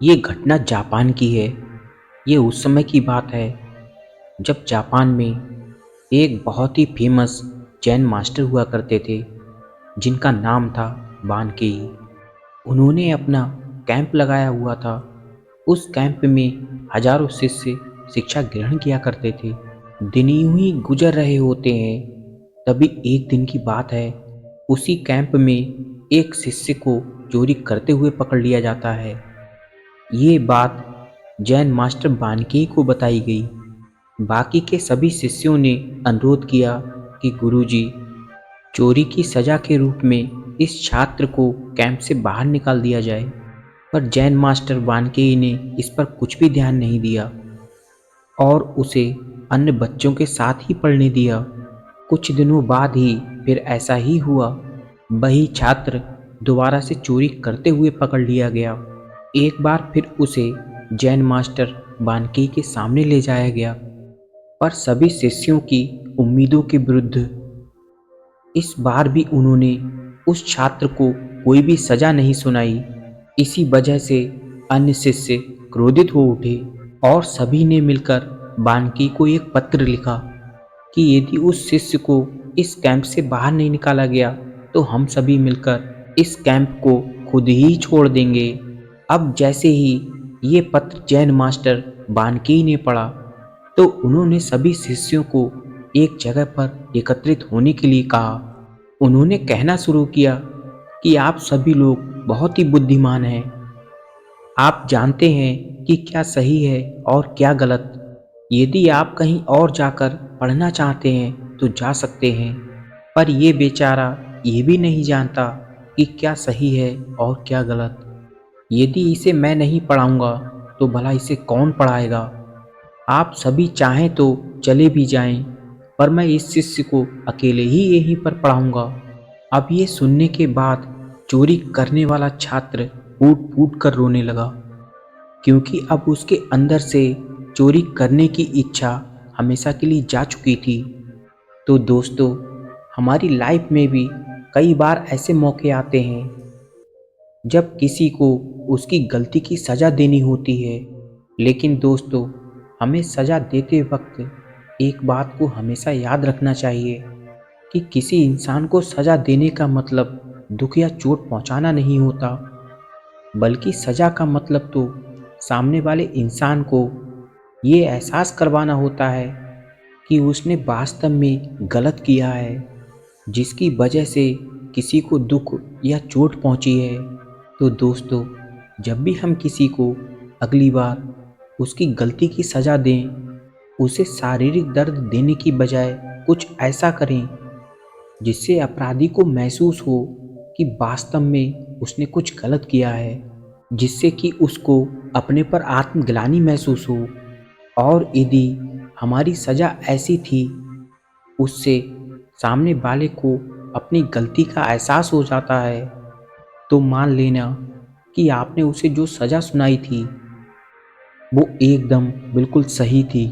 ये घटना जापान की है। ये उस समय की बात है जब जापान में एक बहुत ही फेमस जैन मास्टर हुआ करते थे जिनका नाम था बानकेई। उन्होंने अपना कैंप लगाया हुआ था। उस कैंप में हजारों शिष्य शिक्षा ग्रहण किया करते थे। दिन यूं ही गुजर रहे होते हैं, तभी एक दिन की बात है। उसी कैंप में एक शिष्य को चोरी करते हुए पकड़ लिया जाता है। ये बात जैन मास्टर बानकेई को बताई गई। बाकी के सभी शिष्यों ने अनुरोध किया कि गुरुजी, चोरी की सजा के रूप में इस छात्र को कैंप से बाहर निकाल दिया जाए। पर जैन मास्टर बानकेई ने इस पर कुछ भी ध्यान नहीं दिया और उसे अन्य बच्चों के साथ ही पढ़ने दिया। कुछ दिनों बाद ही फिर ऐसा ही हुआ। वही छात्र दोबारा से चोरी करते हुए पकड़ लिया गया। एक बार फिर उसे जैन मास्टर बानकेई के सामने ले जाया गया, पर सभी शिष्यों की उम्मीदों के विरुद्ध इस बार भी उन्होंने उस छात्र को कोई भी सजा नहीं सुनाई। इसी वजह से अन्य शिष्य क्रोधित हो उठे और सभी ने मिलकर बानकेई को एक पत्र लिखा कि यदि उस शिष्य को इस कैंप से बाहर नहीं निकाला गया तो हम सभी मिलकर इस कैंप को खुद ही छोड़ देंगे। अब जैसे ही ये पत्र जैन मास्टर बानकेई ने पढ़ा तो उन्होंने सभी शिष्यों को एक जगह पर एकत्रित होने के लिए कहा। उन्होंने कहना शुरू किया कि आप सभी लोग बहुत ही बुद्धिमान हैं। आप जानते हैं कि क्या सही है और क्या गलत। यदि आप कहीं और जाकर पढ़ना चाहते हैं तो जा सकते हैं, पर ये बेचारा ये भी नहीं जानता कि क्या सही है और क्या गलत। यदि इसे मैं नहीं पढ़ाऊंगा तो भला इसे कौन पढ़ाएगा। आप सभी चाहें तो चले भी जाएं, पर मैं इस शिष्य को अकेले ही यहीं पर पढ़ाऊंगा। अब ये सुनने के बाद चोरी करने वाला छात्र फूट फूट कर रोने लगा, क्योंकि अब उसके अंदर से चोरी करने की इच्छा हमेशा के लिए जा चुकी थी। तो दोस्तों, हमारी लाइफ में भी कई बार ऐसे मौके आते हैं जब किसी को उसकी गलती की सज़ा देनी होती है। लेकिन दोस्तों, हमें सज़ा देते वक्त एक बात को हमेशा याद रखना चाहिए कि किसी इंसान को सज़ा देने का मतलब दुख या चोट पहुंचाना नहीं होता, बल्कि सज़ा का मतलब तो सामने वाले इंसान को ये एहसास करवाना होता है कि उसने वास्तव में गलत किया है, जिसकी वजह से किसी को दुख या चोट पहुंची है। तो दोस्तों, जब भी हम किसी को अगली बार उसकी गलती की सज़ा दें, उसे शारीरिक दर्द देने की बजाय कुछ ऐसा करें जिससे अपराधी को महसूस हो कि वास्तव में उसने कुछ गलत किया है, जिससे कि उसको अपने पर आत्मग्लानि महसूस हो। और यदि हमारी सज़ा ऐसी थी, उससे सामने वाले को अपनी गलती का एहसास हो जाता है, तो मान लेना कि आपने उसे जो सज़ा सुनाई थी वो एकदम बिल्कुल सही थी।